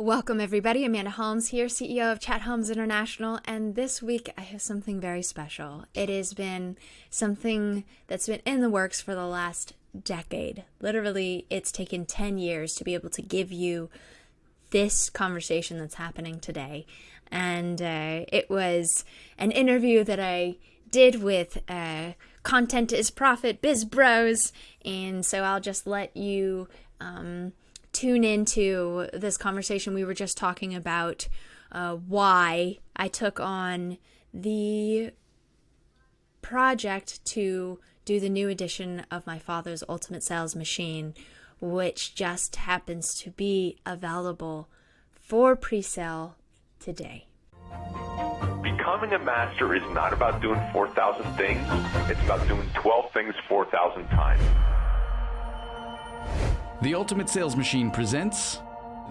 Welcome, everybody. Amanda Holmes here, CEO of Chet Holmes International, and this week I have something very special. It has been something that's been in the works for the last decade. Literally, it's taken 10 years to be able to give you this conversation that's happening today. And it was an interview that I did with Content is Profit, BizBros, and so I'll just let you tune into this conversation. We were just talking about why I took on the project to do the new edition of my father's Ultimate Sales Machine, which just happens to be available for pre-sale today. Becoming a master is not about doing 4,000 things. It's about doing 12 things 4,000 times. The Ultimate Sales Machine presents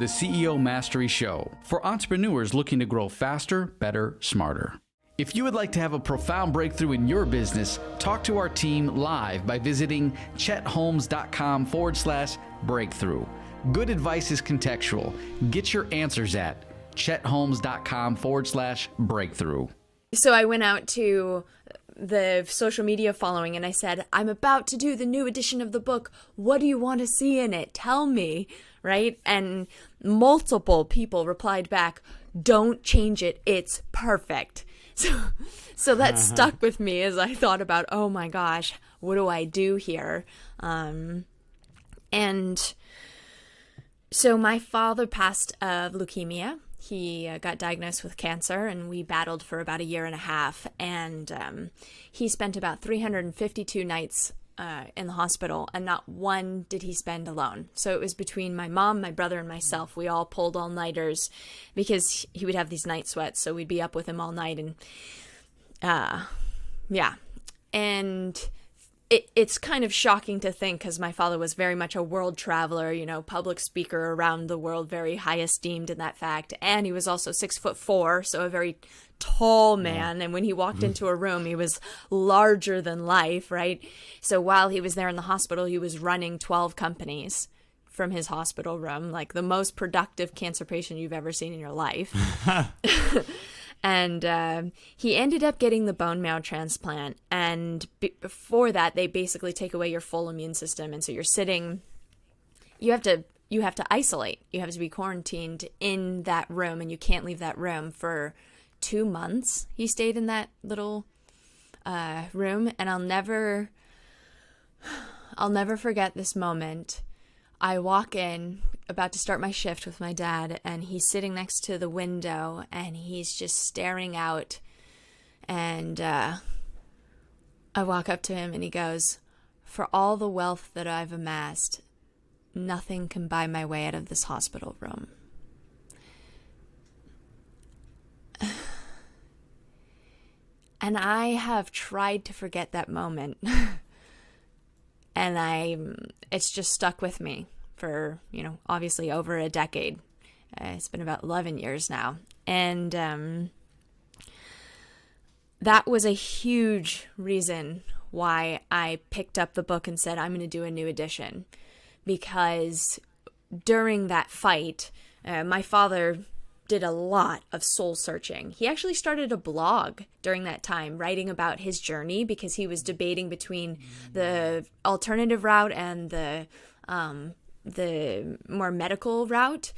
the CEO Mastery Show for entrepreneurs looking to grow faster, better, smarter. If you would like to have a profound breakthrough in your business, talk to our team live by visiting chetholmes.com/breakthrough. Good advice is contextual. Get your answers at chetholmes.com/breakthrough. So I went out to the social media following and I said, I'm about to do the new edition of the book. What do you want to see in it? Tell me, right? And multiple people replied back, don't change it. It's perfect. So that stuck with me as I thought about, oh my gosh, what do I do here? And so my father passed of leukemia. He got diagnosed with cancer, and we battled for about a year and a half. And he spent about 352 nights in the hospital, and not one did he spend alone. So it was between my mom, my brother, and myself. We all pulled all-nighters because he would have these night sweats, so we'd be up with him all night. And And it's kind of shocking to think, because my father was very much a world traveler, public speaker around the world, very high esteemed in that fact. And he was also 6'4", so a very tall man. And when he walked into a room, he was larger than life, right? So while he was there in the hospital, he was running 12 companies from his hospital room, like the most productive cancer patient you've ever seen in your life. And he ended up getting the bone marrow transplant. And before that, they basically take away your full immune system. And so you're sitting, you have to isolate. You have to be quarantined in that room, and you can't leave that room for 2 months. He stayed in that little room, and I'll never forget this moment. I walk in, about to start my shift with my dad, and he's sitting next to the window, and he's just staring out. And I walk up to him, and he goes, "For all the wealth that I've amassed, nothing can buy my way out of this hospital room." And I have tried to forget that moment. And it's just stuck with me for, obviously over a decade. It's been about 11 years now. And that was a huge reason why I picked up the book and said, I'm going to do a new edition. Because during that fight, my father did a lot of soul searching. He actually started a blog during that time, writing about his journey, because he was debating between the alternative route and the more medical route,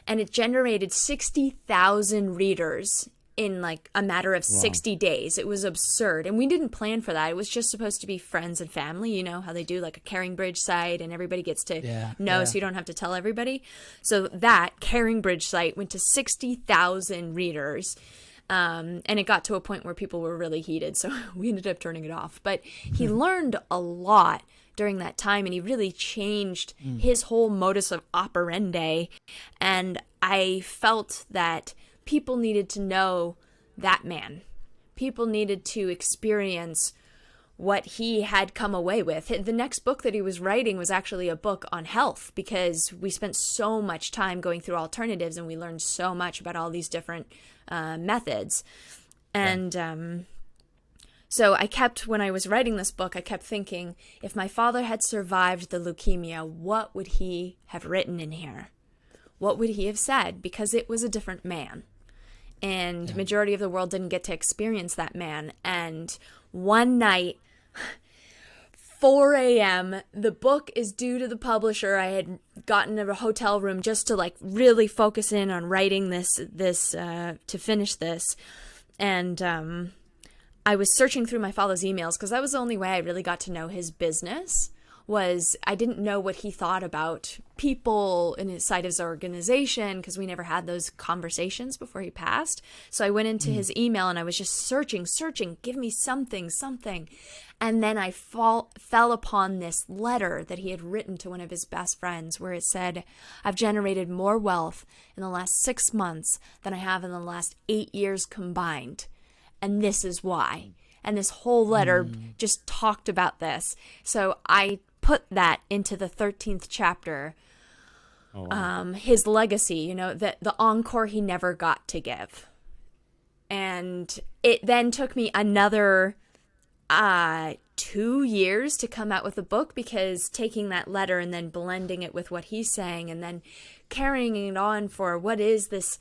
and it generated 60,000 readers in like a matter of 60 days. It was absurd. And we didn't plan for that. It was just supposed to be friends and family, how they do like a Caring Bridge site, and everybody gets to know, so you don't have to tell everybody. So that Caring Bridge site went to 60,000 readers. And it got to a point where people were really heated, so we ended up turning it off. But he learned a lot during that time, and he really changed his whole modus operandi. And I felt that people needed to know that man. People needed to experience what he had come away with. The next book that he was writing was actually a book on health, because we spent so much time going through alternatives, and we learned so much about all these different methods. And so when I was writing this book, I kept thinking, if my father had survived the leukemia, what would he have written in here? what would he have said? Because it was a different man. And majority of the world didn't get to experience that man. And one night, 4 a.m., the book is due to the publisher. I had gotten a hotel room just to like really focus in on writing this to finish this. And I was searching through my father's emails because that was the only way I really got to know his business. Was I didn't know what he thought about people inside his organization because we never had those conversations before he passed. So I went into his email and I was just searching, give me something. And then I fell upon this letter that he had written to one of his best friends where it said, I've generated more wealth in the last 6 months than I have in the last 8 years combined. And this is why. And this whole letter just talked about this. So I put that into the 13th chapter, his legacy, the encore he never got to give. And it then took me another 2 years to come out with a book, because taking that letter and then blending it with what he's saying and then carrying it on for what is this.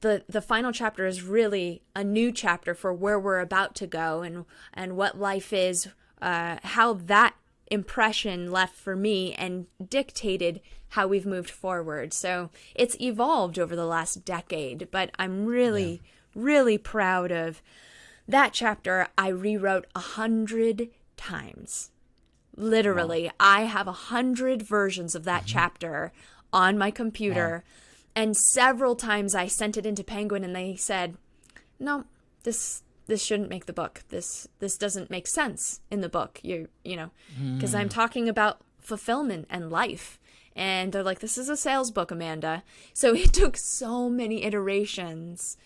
The final chapter is really a new chapter for where we're about to go and what life is, how that impression left for me and dictated how we've moved forward. So it's evolved over the last decade, but I'm really, really proud of that chapter. I rewrote 100 times. Literally, wow. I have 100 versions of that chapter on my computer. Wow. And several times I sent it into Penguin and they said, no, this shouldn't make the book. This doesn't make sense in the book. Because I'm talking about fulfillment and life. And they're like, this is a sales book, Amanda. So it took so many iterations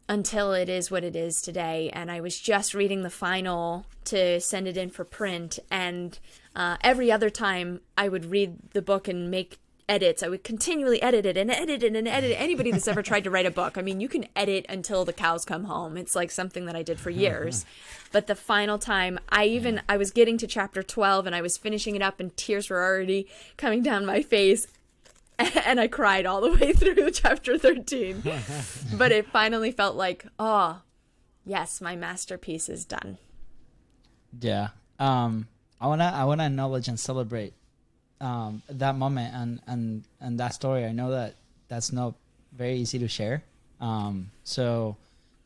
until it is what it is today. And I was just reading the final to send it in for print. And every other time I would read the book and make edits, I would continually edit it and edit it and edit it. Anybody that's ever tried to write a book, I mean, you can edit until the cows come home. It's like something that I did for years. But the final time, I was getting to chapter 12 and I was finishing it up and tears were already coming down my face. And I cried all the way through chapter 13. But it finally felt like, oh, yes, my masterpiece is done. Yeah. I wanna acknowledge and celebrate that moment and that story. I know that's not very easy to share. So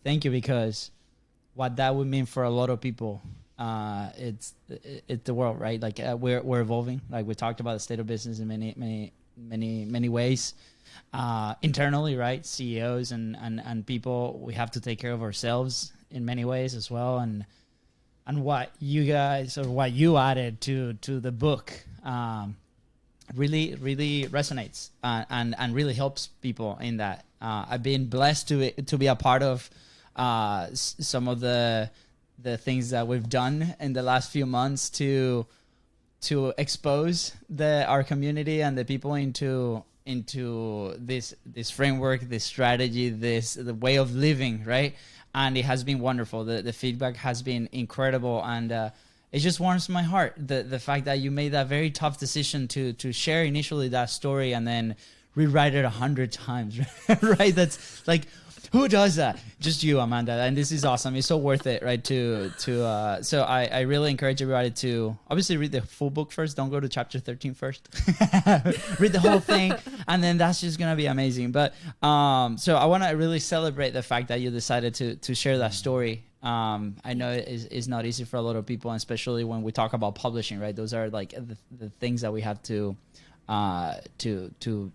thank you, because what that would mean for a lot of people, it's the world, right? Like we're evolving. Like we talked about the state of business in many ways, internally, right? CEOs and people, we have to take care of ourselves in many ways as well. And what you guys, or what you added to the book, really resonates and really helps people in that. I've been blessed to be a part of some of the things that we've done in the last few months to expose our community and the people into this framework, this strategy, the way of living, right? And it has been wonderful. The feedback has been incredible, and it just warms my heart. The fact that you made that very tough decision to share initially that story and then rewrite it 100 times, right? That's like, who does that? Just you, Amanda. And this is awesome. It's so worth it, right? So I really encourage everybody to obviously read the full book first. Don't go to chapter 13 first. Read the whole thing, and then that's just gonna be amazing. But so I want to really celebrate the fact that you decided to share that story. I know it's not easy for a lot of people, and especially when we talk about publishing, right? Those are like the things that we have to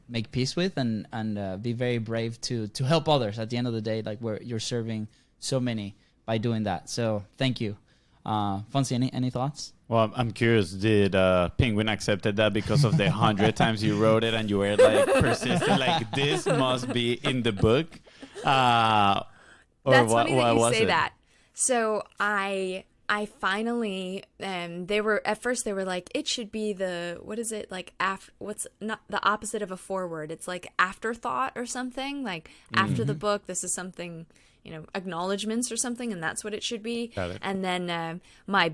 make peace with and be very brave to help others at the end of the day, like where you're serving so many by doing that. So thank you. Fonsi, any thoughts? Well, I'm curious, did Penguin accepted that because of the 100 times you wrote it and you were like persistent, like this must be in the book? Or that's funny that you say that. So I finally, they were like, it should be what's not the opposite of a foreword. It's like afterthought or something, like after the book, this is something, acknowledgments or something, and that's what it should be. Got it. And then my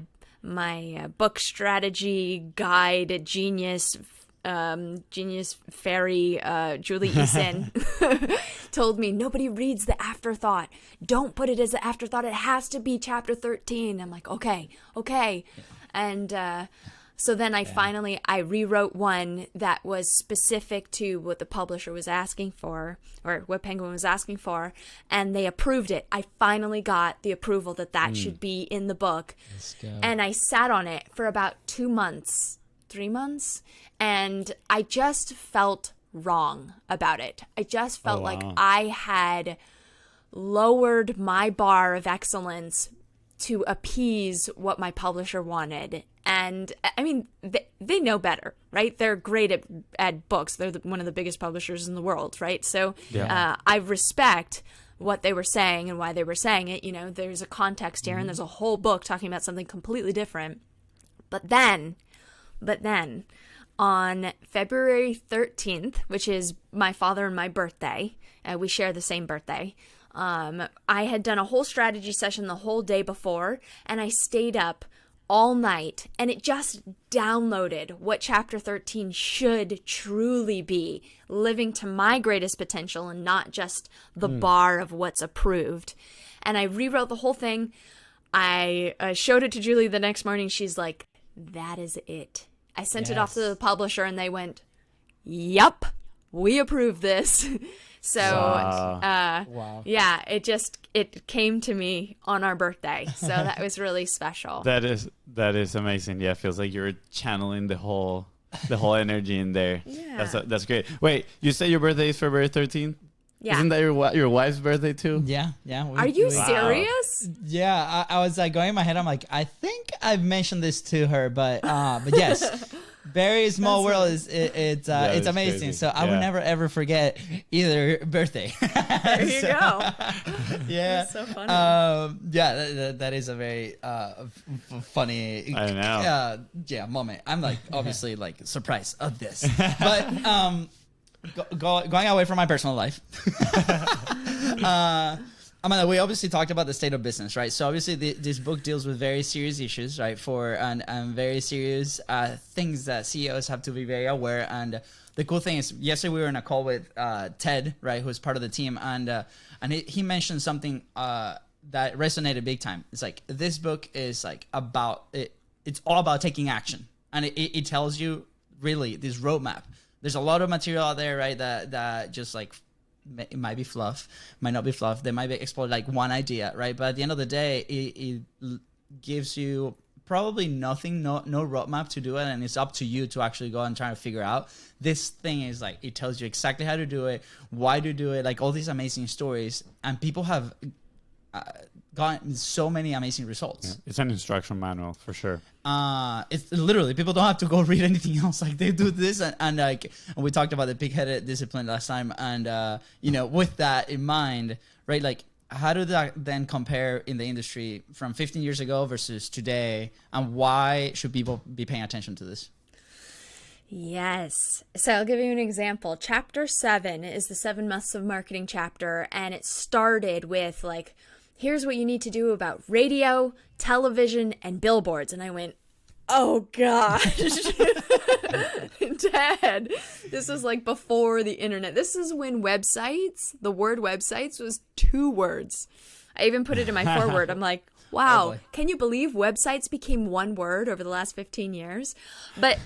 book strategy guide genius genius fairy Julie Eason told me, nobody reads the afterthought. Don't put it as the afterthought. It has to be chapter 13. I'm like, okay. And so then I rewrote one that was specific to what the publisher was asking for, or what Penguin was asking for, and they approved it. I finally got the approval that should be in the book. Let's go. And I sat on it for about 3 months, and I just felt wrong about it. I just felt like I had lowered my bar of excellence to appease what my publisher wanted. And I mean, they know better, right? They're great at books. They're one of the biggest publishers in the world, right? So I respect what they were saying and why they were saying it. You know, there's a context here, and there's a whole book talking about something completely different. But then on February 13th, which is my father and my birthday, we share the same birthday, I had done a whole strategy session the whole day before, and I stayed up all night, and it just downloaded what chapter 13 should truly be, living to my greatest potential and not just the bar of what's approved. And I rewrote the whole thing. I showed it to Julie the next morning. She's like, that is it. I sent it off to the publisher, and they went, yup, we approve this. So, yeah, it came to me on our birthday. So that was really special. That is amazing. Yeah, it feels like you're channeling the whole energy in there. Yeah. That's great. Wait, you said your birthday is February 13th? Yeah. Isn't that your wife's birthday too? Yeah. Are you serious? Yeah, I was like going in my head. I'm like, I think I've mentioned this to her, but yes. Very small world it's amazing. Crazy. So I would never ever forget either birthday. There you go. Yeah, That's so funny. That is a very funny. I know. Moment. I'm like obviously like surprised of this, but going away from my personal life. Amanda, we obviously talked about the state of business, right? So obviously this book deals with very serious issues, right? And very serious things that CEOs have to be very aware. And the cool thing is, yesterday we were in a call with Ted, right, who's part of the team, and he mentioned something that resonated big time. It's like, this book is like about it. It's all about taking action, and it tells you really this roadmap. There's a lot of material out there, right? That just like, it might be fluff, might not be fluff. They might be explore like one idea, right? But at the end of the day, it gives you probably nothing, no roadmap to do it, and it's up to you to actually go and try to figure out. This thing is like, it tells you exactly how to do it, why to do it, like all these amazing stories, and people have gotten so many amazing results. Yeah, it's an instruction manual for sure. It's literally, people don't have to go read anything else. Like, they do this, and we talked about the pig-headed discipline last time, and with that in mind, right, like, how do that then compare in the industry from 15 years ago versus today, and why should people be paying attention to this? Yes. So I'll give you an example. Chapter 7 is the 7 Months of Marketing chapter, and it started with like, here's what you need to do about radio, television, and billboards. And I went, oh gosh, Dad, this was like before the internet. This is when the word websites was 2 words. I even put it in my foreword. I'm like, wow, can you believe websites became 1 word over the last 15 years? But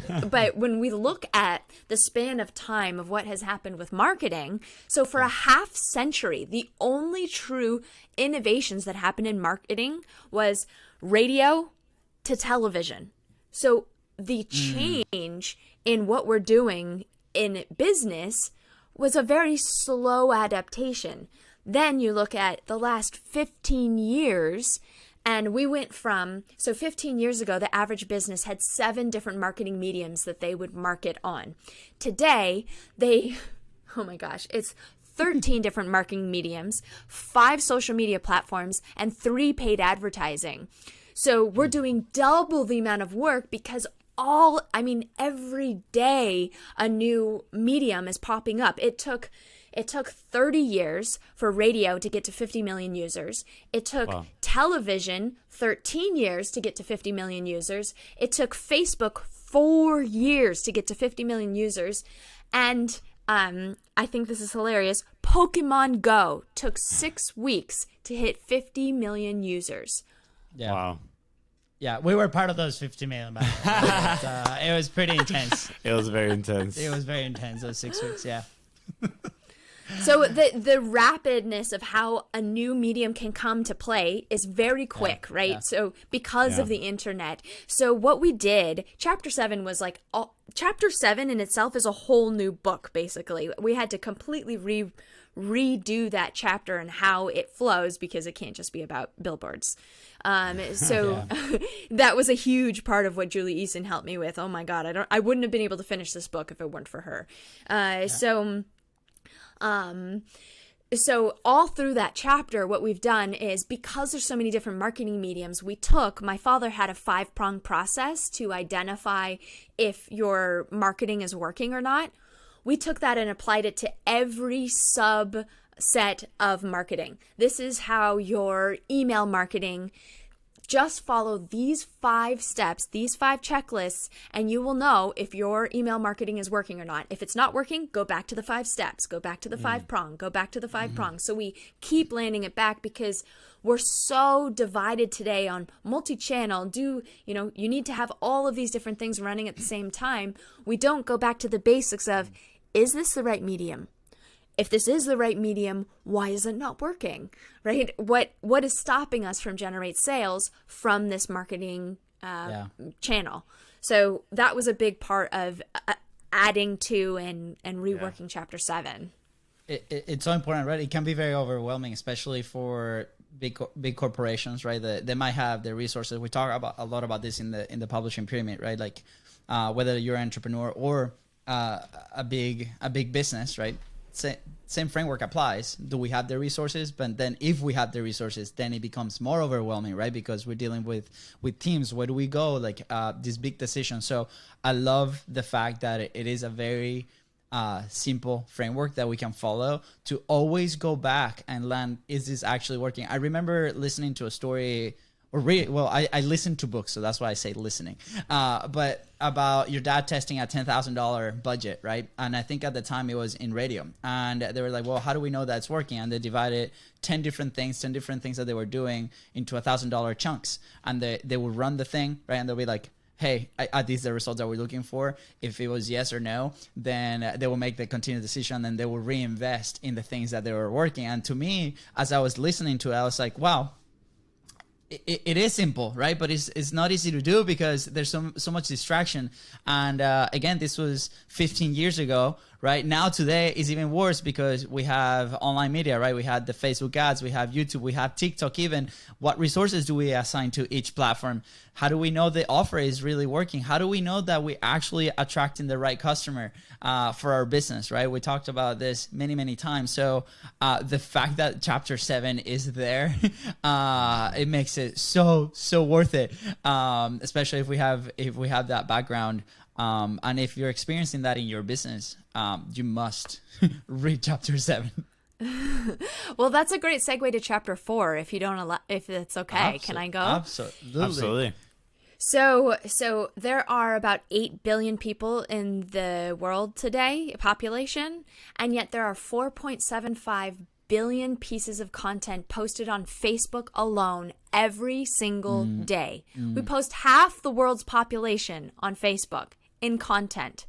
when we look at the span of time of what has happened with marketing, so for a half century, the only true innovations that happened in marketing was radio to television. So the change in what we're doing in business was a very slow adaptation. Then you look at the last 15 years, and we went from, so 15 years ago, the average business had 7 different marketing mediums that they would market on. Today, oh my gosh, it's 13 different marketing mediums, 5 social media platforms, and 3 paid advertising. So we're doing double the amount of work because every day a new medium is popping up. It took 30 years for radio to get to 50 million users. It took television 13 years to get to 50 million users. It took Facebook 4 years to get to 50 million users. And I think this is hilarious. Pokemon Go took 6 weeks to hit 50 million users. Yeah. Wow. Yeah, we were part of those 50 million. It was pretty intense. It was very intense. It was very intense, those 6 weeks, yeah. So the rapidness of how a new medium can come to play is very quick, right? yeah. So because of the internet. So what we did, chapter 7 was like, chapter 7 in itself is a whole new book, basically. We had to completely redo that chapter and how it flows because it can't just be about billboards. That was a huge part of what Julie Easton helped me with. Oh my God, I wouldn't have been able to finish this book if it weren't for her. So all through that chapter, what we've done is, because there's so many different marketing mediums, my father had a 5-prong process to identify if your marketing is working or not. We took that and applied it to every subset of marketing. This is how your email marketing, just follow these 5 steps, these 5 checklists, and you will know if your email marketing is working or not. If it's not working, go back to the 5 steps, go back to the 5-prong, go back to the 5-prong. So we keep landing it back because we're so divided today on multi-channel. You need to have all of these different things running at the same time. We don't go back to the basics of, is this the right medium? If this is the right medium, why is it not working, right? What is stopping us from generate sales from this marketing channel? So that was a big part of adding to and reworking chapter 7. It's so important, right? It can be very overwhelming, especially for big corporations, right? They might have the resources. We talk a lot about this in the publishing pyramid, right? Like whether you're an entrepreneur or a big business, right? Same framework applies. Do we have the resources? But then if we have the resources, then it becomes more overwhelming, right? Because we're dealing with teams. Where do we go? Like this big decision. So I love the fact that it is a very simple framework that we can follow to always go back and land, is this actually working? I remember listening to a story, I listen to books, so that's why I say listening. But about your dad testing a $10,000 budget, right? And I think at the time it was in radio. And they were like, well, how do we know that's working? And they divided 10 different things that they were doing into $1,000 chunks. And they would run the thing, right? And they'll be like, hey, are these the results that we're looking for? If it was yes or no, then they will make the continued decision, and then they will reinvest in the things that they were working. And to me, as I was listening to it, I was like, wow, it is simple, right? But it's not easy to do because there's so much distraction. And again, this was 15 years ago, right? Now today is even worse because we have online media, right? We had the Facebook ads, we have YouTube, we have TikTok even. What resources do we assign to each platform? How do we know the offer is really working? How do we know that we actually attracting the right customer for our business, right? We talked about this many times. So the fact that chapter 7 is there, it makes it so worth it, especially if we have that background. And if you're experiencing that in your business, you must read chapter 7. Well, that's a great segue to chapter 4. If it's okay, can I go? Absolutely. So there are about 8 billion people in the world today, population, and yet there are 4.75 billion pieces of content posted on Facebook alone every single day. We post half the world's population on Facebook in content.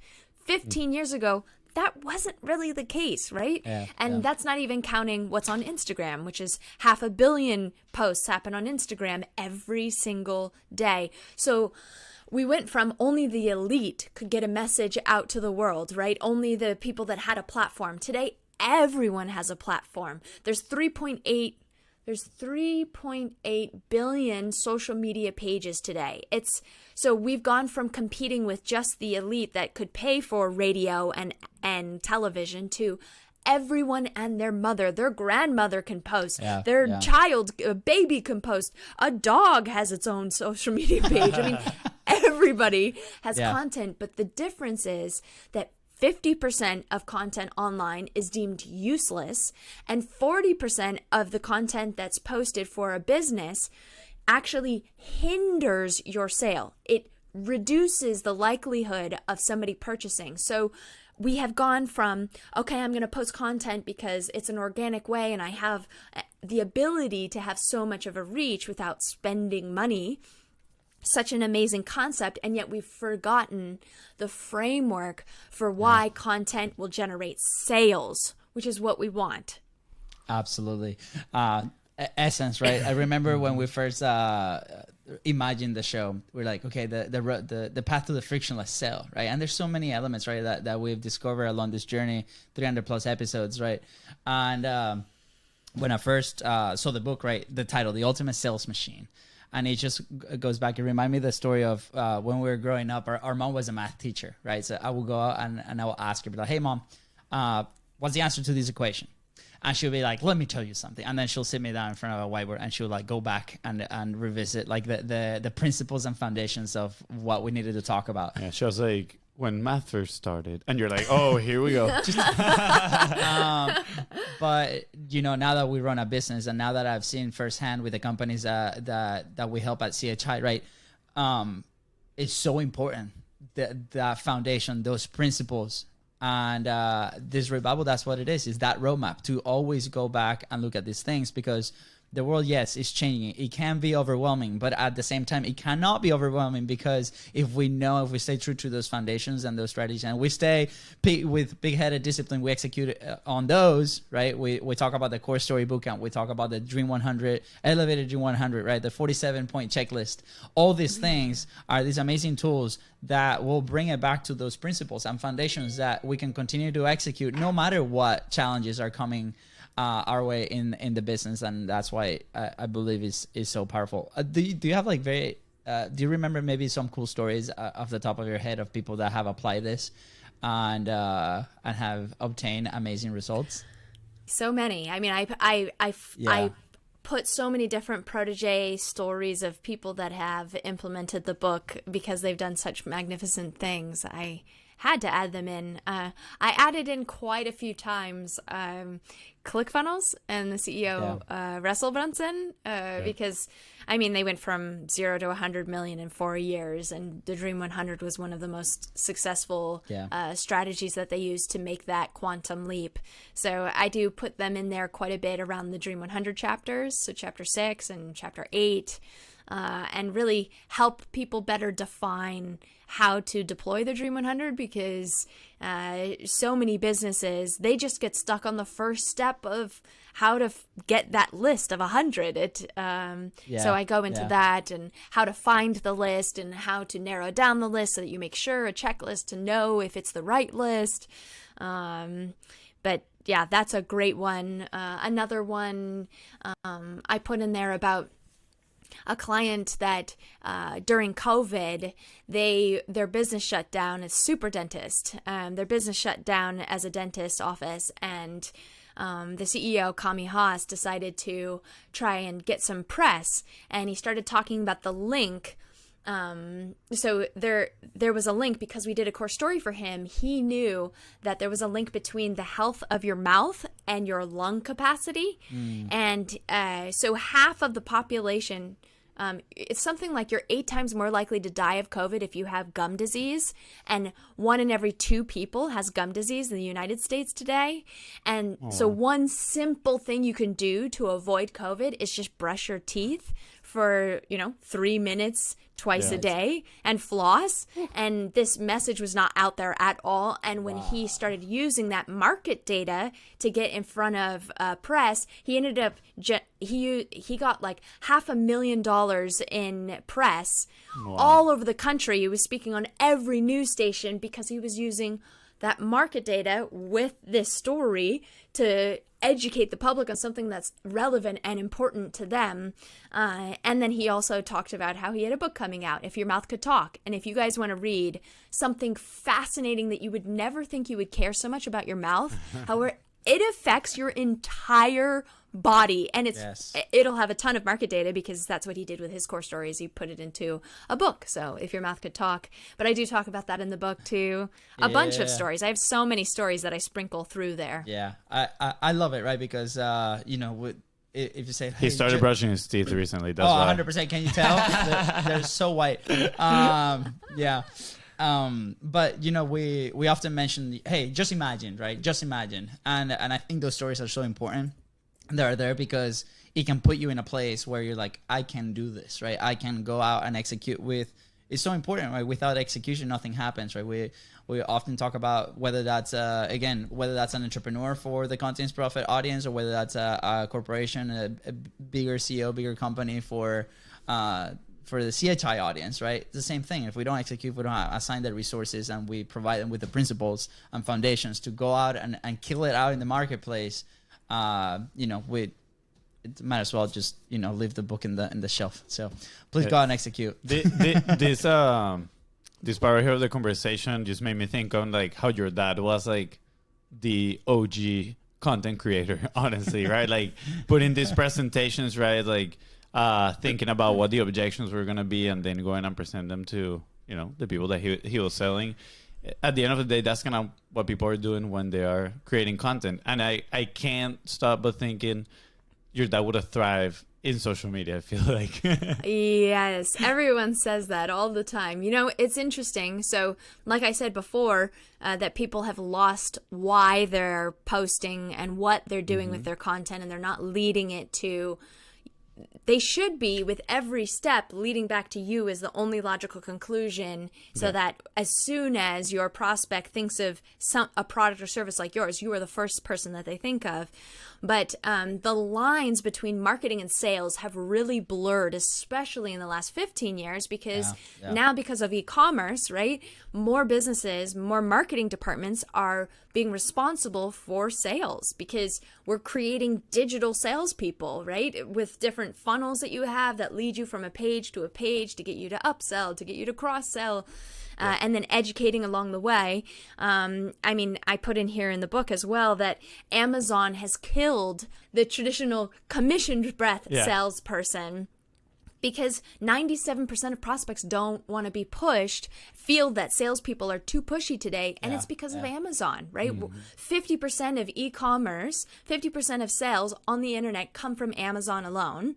15 years ago, that wasn't really the case, right? That's not even counting what's on Instagram, which is 500 million posts happen on Instagram every single day. So we went from only the elite could get a message out to the world, right? Only the people that had a platform. Today, everyone has a platform. There's 3.8 billion social media pages today. So we've gone from competing with just the elite that could pay for radio and television to everyone and their mother. Their grandmother can post. Their child, a baby can post. A dog has its own social media page. I mean, everybody has content, but the difference is that 50% of content online is deemed useless, and 40% of the content that's posted for a business actually hinders your sale. It reduces the likelihood of somebody purchasing. So we have gone from, okay, I'm going to post content because it's an organic way and I have the ability to have so much of a reach without spending money. Such an amazing concept, and yet we've forgotten the framework for why content will generate sales, which is what we want. Absolutely. Essence, right? I remember when we first imagined the show, we're like, okay, the path to the frictionless sale, right? And there's so many elements, right, that we've discovered along this journey, 300 plus episodes, right? And when I first saw the book, right, the title, The Ultimate Sales Machine, and it just goes back. It reminded me of the story of when we were growing up, our mom was a math teacher, right? So I would go out and I would ask her, be like, hey, Mom, what's the answer to this equation? And she'll be like, let me tell you something. And then she'll sit me down in front of a whiteboard and she'll like go back and revisit like the principles and foundations of what we needed to talk about. Yeah, she was like, when math first started. And you're like, oh, here we go. But, you know, now that we run a business and now that I've seen firsthand with the companies that we help at CHI, right, it's so important, that foundation, those principles. And this revival, that's what it is that roadmap to always go back and look at these things, because the world, yes, is changing. It can be overwhelming, but at the same time, it cannot be overwhelming, because if we stay true to those foundations and those strategies, and we stay with big-headed discipline, we execute on those, right? We talk about the core story bootcamp. We talk about the Dream 100, elevated Dream 100, right? The 47-point checklist. All these things are these amazing tools that will bring it back to those principles and foundations that we can continue to execute no matter what challenges are coming our way in the business. And that's why I believe is so powerful. Do you have like do you remember maybe some cool stories off the top of your head of people that have applied this and have obtained amazing results? So many. I mean, I put so many different protege stories of people that have implemented the book because they've done such magnificent things. I had to add them in. I added in quite a few times ClickFunnels and the CEO, Russell Brunson, because, I mean, they went from 0 to 100 million in 4 years, and the Dream 100 was one of the most successful strategies that they used to make that quantum leap. So I do put them in there quite a bit around the Dream 100 chapters, so chapter 6 and chapter 8, and really help people better define how to deploy the Dream 100, because so many businesses, they just get stuck on the first step of how to get that list of 100. So I go into that and how to find the list and how to narrow down the list so that you make sure a checklist to know if it's the right list. But yeah, that's a great one. Another one I put in there about a client that during COVID, their business shut down as super dentist. Their business shut down as a dentist office, and the CEO, Kami Haas, decided to try and get some press, and he started talking about the link. So there was a link because we did a core story for him. He knew that there was a link between the health of your mouth and your lung capacity. And so half of the population, it's something like you're 8 times more likely to die of COVID if you have gum disease, and 1 in every 2 people has gum disease in the United States today. And so one simple thing you can do to avoid COVID is just brush your teeth for 3 minutes twice a day and floss. And this message was not out there at all. And when he started using that market data to get in front of press, he ended up he got like $500,000 in press all over the country. He was speaking on every news station because he was using that market data with this story to educate the public on something that's relevant and important to them. And then he also talked about how he had a book coming out, If Your Mouth Could Talk. And if you guys want to read something fascinating that you would never think you would care so much about your mouth, however it affects your entire body, and it'll have a ton of market data because that's what he did with his core stories. He put it into a book. So If Your Mouth Could Talk, but I do talk about that in the book too. A bunch of stories. I have so many stories that I sprinkle through there. I love it, right? Because if you say, He hey, started brushing his teeth recently. That's oh, why. 100%. Can you tell? They're so white. Yeah. But you know, we often mention, hey, just imagine, right? Just imagine. And I think those stories are so important. They're there because it can put you in a place where you're like, I can do this, right? I can go out and execute with. It's so important, right? Without execution, nothing happens, right? We often talk about whether that's whether that's an entrepreneur for the Contents Profit audience, or whether that's a corporation, a bigger CEO, bigger company for the CHI audience, right? It's the same thing. If we don't execute, if we don't assign the resources, and we provide them with the principles and foundations to go out and kill it out in the marketplace, you know, it might as well just, you know, leave the book in the shelf. So please go out and execute. This part here of the conversation just made me think on like how your dad was like the OG content creator, honestly, right? Like putting these presentations, right? Like thinking about what the objections were going to be, and then going and present them to, you know, the people that he was selling. At the end of the day, that's kind of what people are doing when they are creating content. And I can't stop but thinking your dad would have thrived in social media, I feel like. Yes, everyone says that all the time. You know, it's interesting. So, like I said before, that people have lost why they're posting and what they're doing with their content, and they're not leading it to... They should be, with every step, leading back to you as the only logical conclusion, so that as soon as your prospect thinks of a product or service like yours, you are the first person that they think of. But the lines between marketing and sales have really blurred, especially in the last 15 years, because now, because of e-commerce, right, more businesses, more marketing departments are being responsible for sales, because we're creating digital salespeople, right, with different funnels that you have that lead you from a page to get you to upsell, to get you to cross-sell. And then educating along the way. I mean, I put in here in the book as well that Amazon has killed the traditional commissioned breath salesperson, because 97% of prospects don't want to be pushed, feel that salespeople are too pushy today, and it's because of Amazon, right? 50% of e-commerce, 50% of sales on the internet come from Amazon alone.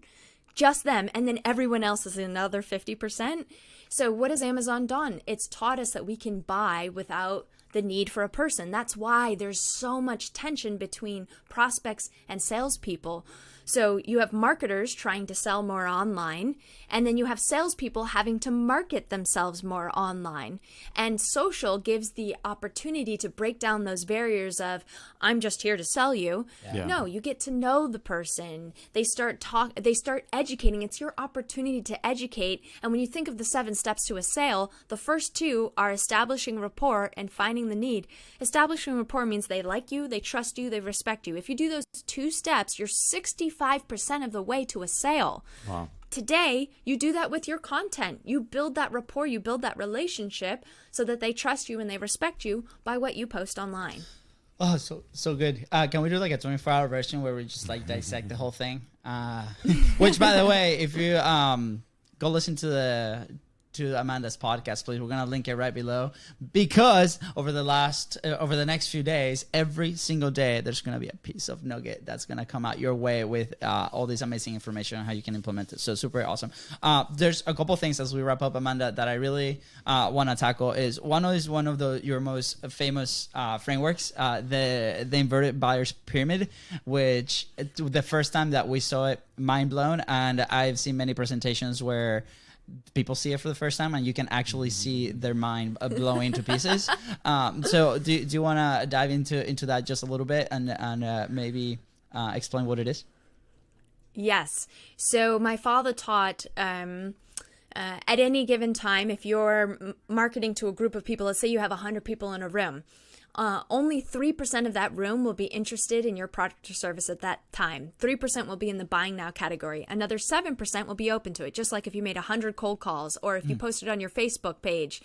Just them, and then everyone else is another 50%. So what has Amazon done? It's taught us that we can buy without the need for a person. That's why there's so much tension between prospects and salespeople. So you have marketers trying to sell more online, and then you have salespeople having to market themselves more online. And social gives the opportunity to break down those barriers of, I'm just here to sell you. No, you get to know the person. They start educating. It's your opportunity to educate. And when you think of the 7 steps to a sale, the first 2 are establishing rapport and finding the need. Establishing rapport means they like you, they trust you, they respect you. If you do those 2 steps, you're 65% of the way to a sale. Wow. Today, you do that with your content. You build that rapport, you build that relationship so that they trust you and they respect you by what you post online. Oh, so good. Can we do like a 24-hour version where we just like dissect the whole thing? Which, by the way, if you go listen to Amanda's podcast, please. We're gonna link it right below, because over the next few days, every single day, there's gonna be a piece of nugget that's gonna come out your way with all this amazing information on how you can implement it. So super awesome. There's a couple things as we wrap up, Amanda, that I really want to tackle. One of your most famous frameworks, the inverted buyer's pyramid, which the first time that we saw it, mind blown, and I've seen many presentations where people see it for the first time and you can actually see their mind blowing to pieces. So do you want to dive into that just a little bit and maybe explain what it is? Yes. So my father taught at any given time, if you're marketing to a group of people, let's say you have 100 people in a room, only 3% of that room will be interested in your product or service at that time. 3% will be in the buying now category. Another 7% will be open to it. Just like if you made 100 cold calls, or if you posted on your Facebook page,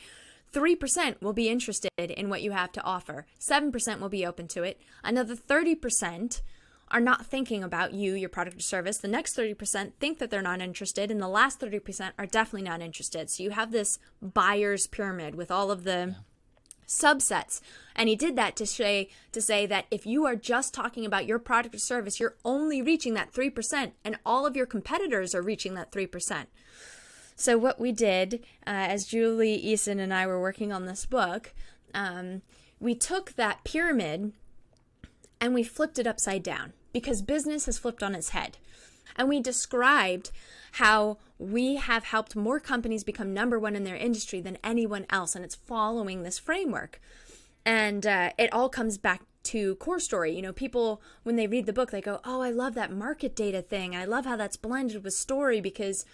3% will be interested in what you have to offer. 7% will be open to it. Another 30% are not thinking about you, your product or service. The next 30% think that they're not interested, and the last 30% are definitely not interested. So you have this buyer's pyramid with all of the subsets. And he did that to say that if you are just talking about your product or service, you're only reaching that 3%, and all of your competitors are reaching that 3%. So what we did, as Julie Eason and I were working on this book, we took that pyramid and we flipped it upside down, because business has flipped on its head. And we described how we have helped more companies become number one in their industry than anyone else, and it's following this framework. And it all comes back to core story. You know, people, when they read the book, they go, oh, I love that market data thing. I love how that's blended with story, because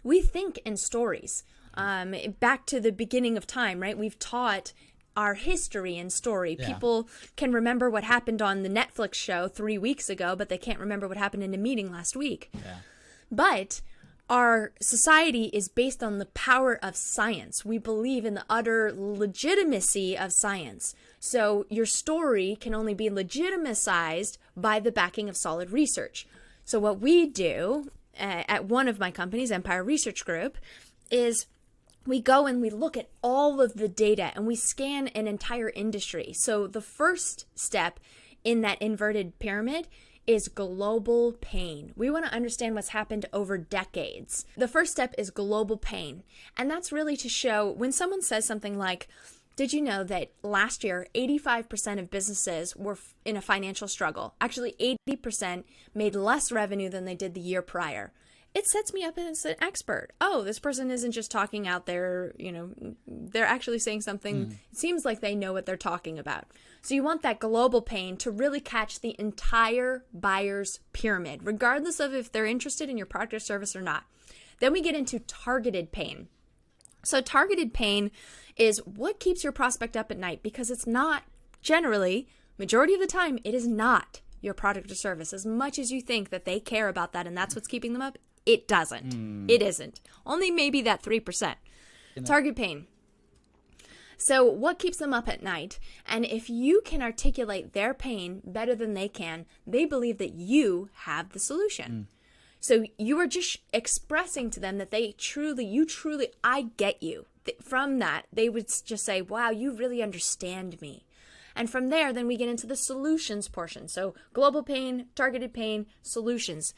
we think in stories. Back to the beginning of time, right? We've taught our history in story. Yeah. People can remember what happened on the Netflix show 3 weeks ago, but they can't remember what happened in a meeting last week. Yeah. But our society is based on the power of science. We believe in the utter legitimacy of science. So your story can only be legitimized by the backing of solid research. So what we do at one of my companies, Empire Research Group, is we go and we look at all of the data and we scan an entire industry. So the first step in that inverted pyramid is global pain. We want to understand what's happened over decades. The first step is global pain. And that's really to show when someone says something like, did you know that last year 85% of businesses were in a financial struggle? Actually, 80% made less revenue than they did the year prior. It sets me up as an expert. Oh, this person isn't just talking out there, you know, they're actually saying something. It seems like they know what they're talking about. So you want that global pain to really catch the entire buyer's pyramid, regardless of if they're interested in your product or service or not. Then we get into targeted pain. So targeted pain is what keeps your prospect up at night, because it's not generally, majority of the time, it is not your product or service. As much as you think that they care about that and that's what's keeping them up, it doesn't. It isn't. Only maybe that 3%. Target pain. So what keeps them up at night? And if you can articulate their pain better than they can, they believe that you have the solution. So you are just expressing to them that you truly, I get you. From that, they would just say, wow, you really understand me. And from there, then we get into the solutions portion. So global pain, targeted pain, solutions.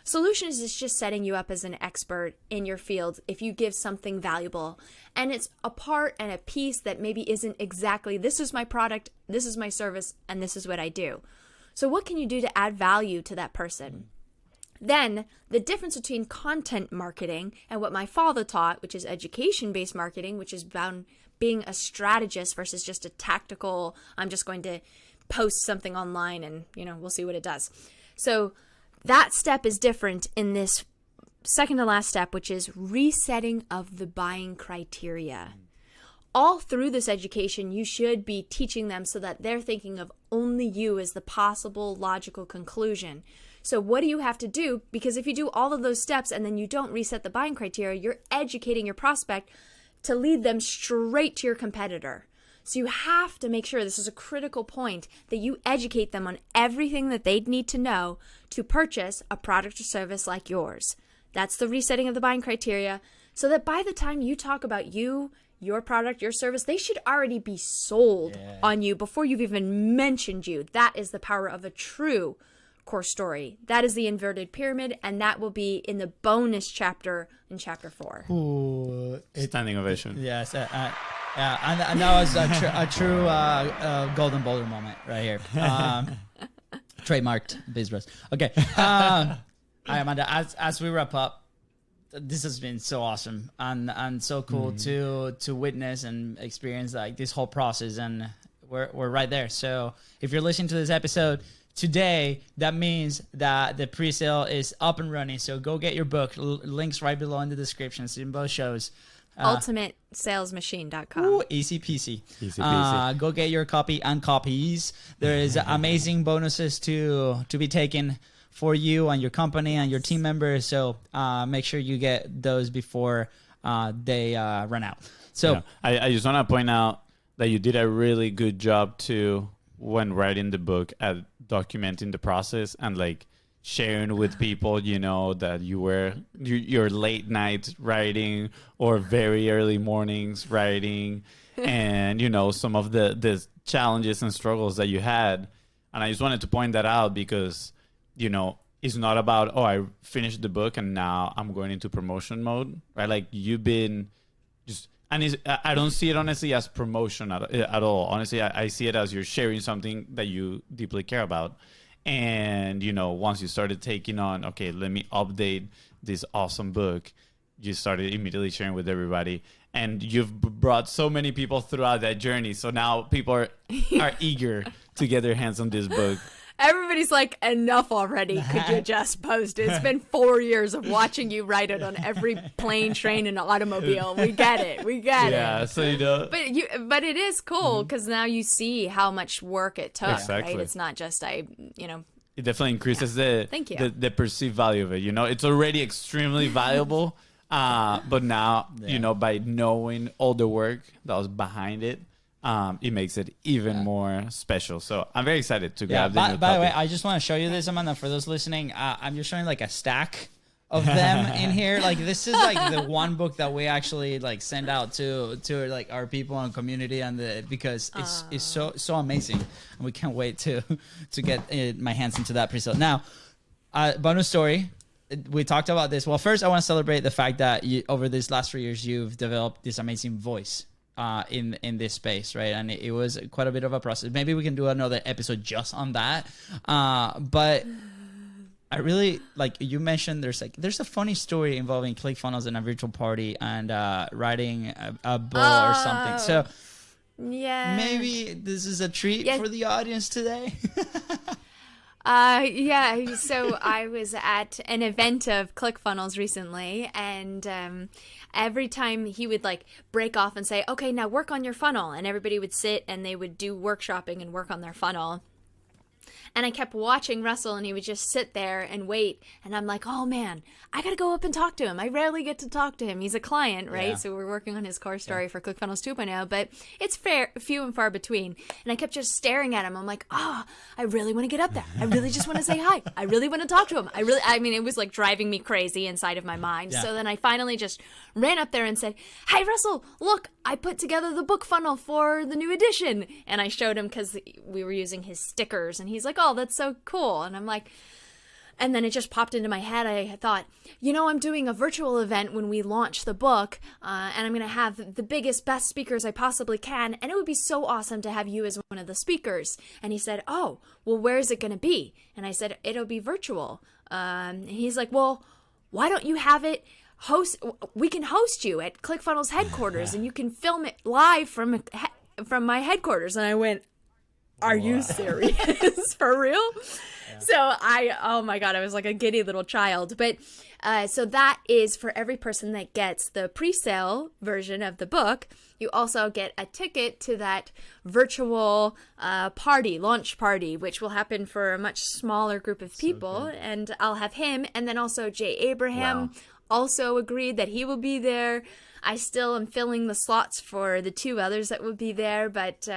Solutions is just setting you up as an expert in your field if you give something valuable. And it's a part and a piece that maybe isn't exactly, this is my product, this is my service, and this is what I do. So what can you do to add value to that person? Then the difference between content marketing and what my father taught, which is education-based marketing, which is about being a strategist versus just a tactical, I'm just going to post something online and, we'll see what it does. So that step is different in this second to last step, which is resetting of the buying criteria. All through this education, you should be teaching them so that they're thinking of only you as the possible logical conclusion. So what do you have to do? Because if you do all of those steps and then you don't reset the buying criteria, you're educating your prospect to lead them straight to your competitor. So you have to make sure, this is a critical point, that you educate them on everything that they'd need to know to purchase a product or service like yours. That's the resetting of the buying criteria, so that by the time you talk about you, your product, your service, they should already be sold on you before you've even mentioned you. That is the power of a true core story. That is the inverted pyramid, and that will be in the bonus chapter in chapter 4. Ooh, standing ovation. Yes, and that was a true golden boulder moment right here. Trademarked BizBros. Okay, hi Amanda. As we wrap up, this has been so awesome and so cool to witness and experience like this whole process, and we're right there. So if you're listening to this episode today, that means that the pre-sale is up and running. So go get your book. Links right below in the description. It's in both shows. UltimateSalesMachine.com. Ooh, easy peasy. Easy peasy. Go get your copy and copies. There is amazing bonuses to be taken for you and your company and your team members. So make sure you get those before they run out. So I just want to point out that you did a really good job too when writing the book at documenting the process and like sharing with people, you know, that you were your late nights writing or very early mornings writing, and you know some of the challenges and struggles that you had. And I just wanted to point that out because, you know, it's not about, oh, I finished the book and now I'm going into promotion mode, right? Like you've been just, and I don't see it honestly as promotion at all. Honestly, I see it as you're sharing something that you deeply care about. And, you know, once you started taking on, okay, let me update this awesome book, you started immediately sharing with everybody. And you've brought so many people throughout that journey. So now people are eager to get their hands on this book. Everybody's like, enough already. Could you just post it? It's been 4 years of watching you write it on every plane, train, and automobile. We get it. Yeah, so you know. But it is cool because now you see how much work it took. Exactly. Right? It's not just it definitely increases the perceived value of it. You know, it's already extremely valuable, but now you know, by knowing all the work that was behind it. It makes it even more special. So I'm very excited to grab the new By the way, copy. I just want to show you this, Amanda. For those listening, I'm just showing like a stack of them in here. Like this is like the one book that we actually like send out to like our people and community, and because it's so amazing, and we can't wait to get my hands into that pre-sale. Now, bonus story. We talked about this. Well, first I want to celebrate the fact that over these last 3 years you've developed this amazing voice. In this space, right? And it was quite a bit of a process. Maybe we can do another episode just on that. But I really, like you mentioned, there's a funny story involving ClickFunnels and a virtual party and writing a book or something. So yeah, maybe this is a treat for the audience today. Yeah, so I was at an event of ClickFunnels recently, and every time he would like break off and say, okay, now work on your funnel, and everybody would sit and they would do workshopping and work on their funnel. And I kept watching Russell, and he would just sit there and wait. And I'm like, oh man, I got to go up and talk to him. I rarely get to talk to him. He's a client, right? Yeah. So we're working on his core story for ClickFunnels 2.0, but it's few and far between. And I kept just staring at him. I'm like, I really want to get up there. I really just want to say hi. I really want to talk to him. I mean, it was like driving me crazy inside of my mind. Yeah. So then I finally just ran up there and said, hey, Russell, look, I put together the book funnel for the new edition. And I showed him because we were using his stickers, and he's like, oh, that's so cool. And I'm like, and then it just popped into my head. I thought, you know, I'm doing a virtual event when we launch the book, and I'm going to have the biggest, best speakers I possibly can, and it would be so awesome to have you as one of the speakers. And he said, oh, well, where is it going to be? And I said, it'll be virtual. And he's like, well, why don't you have it we can host you at ClickFunnels headquarters, and you can film it live from my headquarters. And I went, are you serious? For real? Yeah. So oh my God, I was like a giddy little child. But so that is for every person that gets the pre-sale version of the book. You also get a ticket to that virtual launch party, which will happen for a much smaller group of people. So and I'll have him, and then also Jay Abraham also agreed that he will be there. I still am filling the slots for the two others that will be there, but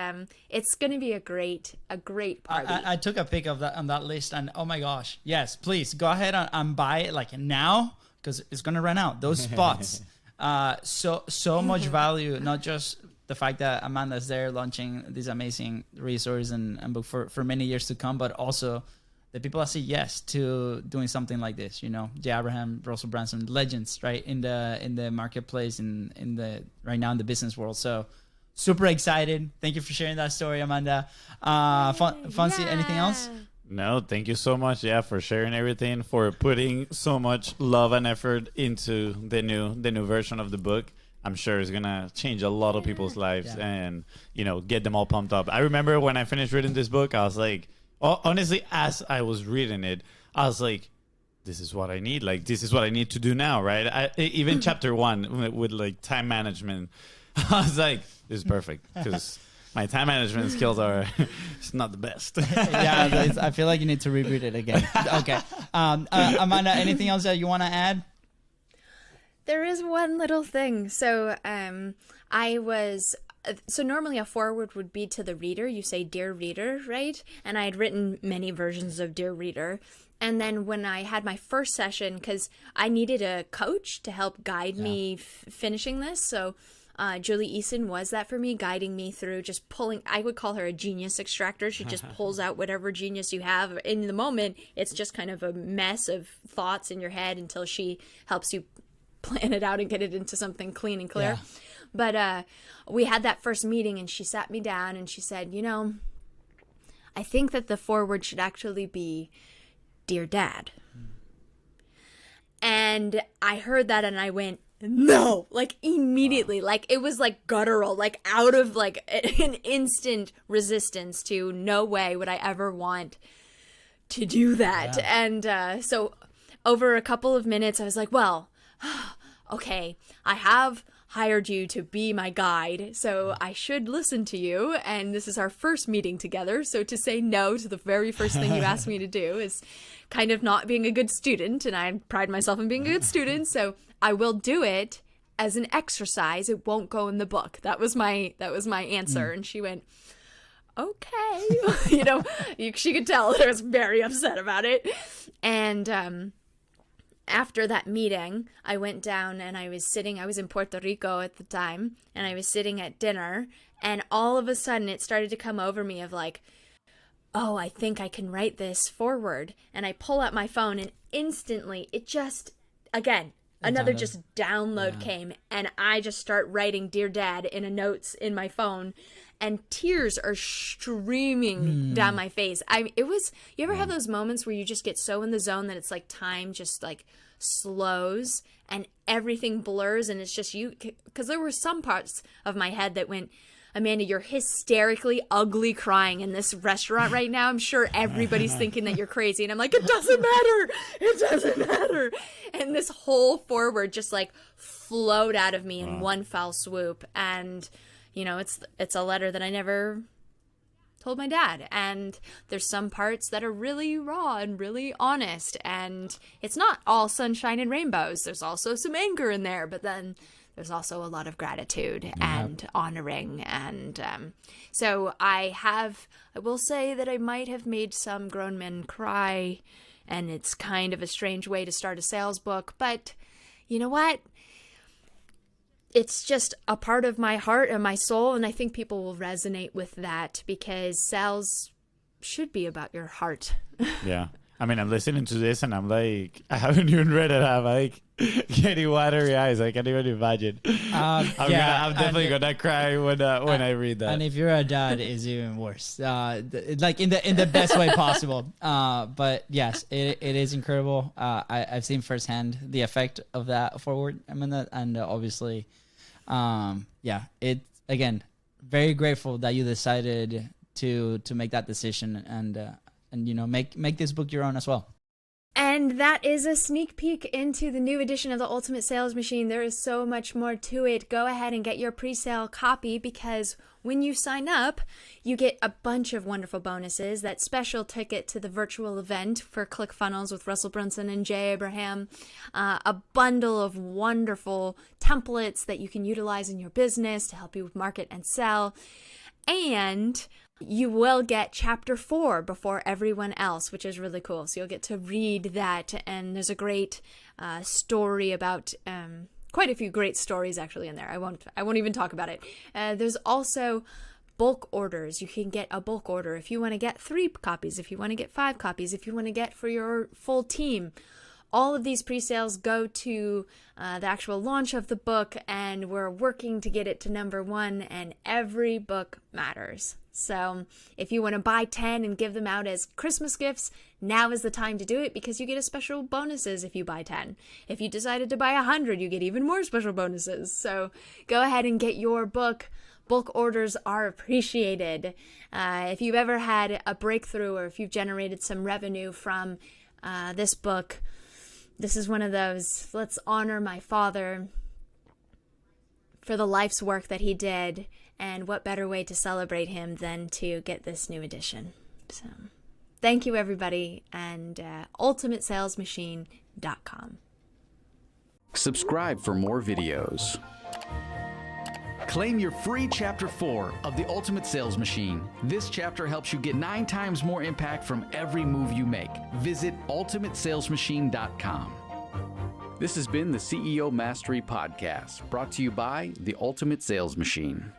it's going to be a great party. I took a pic of that on that list, and oh my gosh, yes, please go ahead and buy it like now, because it's going to run out. Those spots, so much value. Not just the fact that Amanda's there launching this amazing resource and book for many years to come, but also the people that say yes to doing something like this, you know, Jay Abraham, Russell Brunson, legends, right, in the marketplace, in the right now in the business world. So super excited. Thank you for sharing that story, Amanda. Fonzie, anything else? No, thank you so much, for sharing everything, for putting so much love and effort into the new version of the book. I'm sure it's gonna change a lot of people's lives and, you know, get them all pumped up. I remember when I finished reading this book, I was like, honestly, as I was reading it, I was like, this is what I need. Like, this is what I need to do now, right? Even chapter 1 with like time management, I was like, this is perfect, because my time management skills are it's not the best. I feel like you need to reboot it again. Okay. Amanda, anything else that you want to add? There is one little thing. So I was so normally a foreword would be to the reader. You say, "Dear reader," right? And I had written many versions of "Dear reader." And then when I had my first session, because I needed a coach to help guide me finishing this, so Julie Eason was that for me, guiding me through just pulling. I would call her a genius extractor. She just pulls out whatever genius you have. In the moment, it's just kind of a mess of thoughts in your head until she helps you plan it out and get it into something clean and clear. Yeah. But we had that first meeting, and she sat me down and she said, I think that the foreword should actually be "Dear Dad." And I heard that and I went, no, like immediately. Like it was like guttural, like out of like an instant resistance to no way would I ever want to do that. Yeah. And so over a couple of minutes, I was like, well, okay, I have hired you to be my guide, so I should listen to you, and this is our first meeting together, so to say no to the very first thing you asked me to do is kind of not being a good student, and I pride myself in being a good student, so I will do it as an exercise. It won't go in the book. That was my answer. And she went, okay. She could tell I was very upset about it. And after that meeting, I went down and I was in Puerto Rico at the time, and I was sitting at dinner, and all of a sudden it started to come over me of like, oh, I think I can write this forward. And I pull out my phone, and instantly it just, again, another just download came, and I just start writing "Dear Dad" in a notes in my phone, and tears are streaming down my face. You ever have those moments where you just get so in the zone that it's like time just like slows and everything blurs, and it's just you, because there were some parts of my head that went, Amanda, you're hysterically ugly crying in this restaurant right now. I'm sure everybody's thinking that you're crazy. And I'm like, it doesn't matter. It doesn't matter. And this whole foreword just like flowed out of me in one foul swoop. And, it's a letter that I never told my dad. And there's some parts that are really raw and really honest. And it's not all sunshine and rainbows. There's also some anger in there. But then there's also a lot of gratitude and honoring. And so I will say that I might have made some grown men cry, and it's kind of a strange way to start a sales book. But you know what? It's just a part of my heart and my soul, and I think people will resonate with that because sales should be about your heart. Yeah. I mean, I'm listening to this and I'm like, I haven't even read it. I'm like getting watery eyes. I can't even imagine. I'm definitely gonna cry when I read that. And if you're a dad, it's even worse. Like in the best way possible. But yes, it is incredible. I've seen firsthand the effect of that forward. And obviously, it again, very grateful that you decided to make that decision and make this book your own as well. And that is a sneak peek into the new edition of the Ultimate Sales Machine. There is so much more to it. Go ahead and get your pre-sale copy, because when you sign up, you get a bunch of wonderful bonuses. That special ticket to the virtual event for ClickFunnels with Russell Brunson and Jay Abraham, a bundle of wonderful templates that you can utilize in your business to help you market and sell, and you will get chapter 4 before everyone else, which is really cool. So you'll get to read that, and there's a great story about quite a few great stories actually in there. I won't even talk about it. There's also bulk orders. You can get a bulk order if you want to get 3 copies, if you want to get 5 copies, if you want to get for your full team. All of these pre-sales go to the actual launch of the book, and we're working to get it to number 1, and every book matters. So if you want to buy 10 and give them out as Christmas gifts, now is the time to do it, because you get a special bonuses if you buy 10. If you decided to buy 100, you get even more special bonuses. So go ahead and get your book. Bulk orders are appreciated. If you've ever had a breakthrough, or if you've generated some revenue from this book, this is one of those, let's honor my father for the life's work that he did, and what better way to celebrate him than to get this new edition. So thank you, everybody, and ultimatesalesmachine.com. Subscribe for more videos. Claim your free Chapter 4 of The Ultimate Sales Machine. This chapter helps you get 9 times more impact from every move you make. Visit ultimatesalesmachine.com. This has been the CEO Mastery Podcast, brought to you by The Ultimate Sales Machine.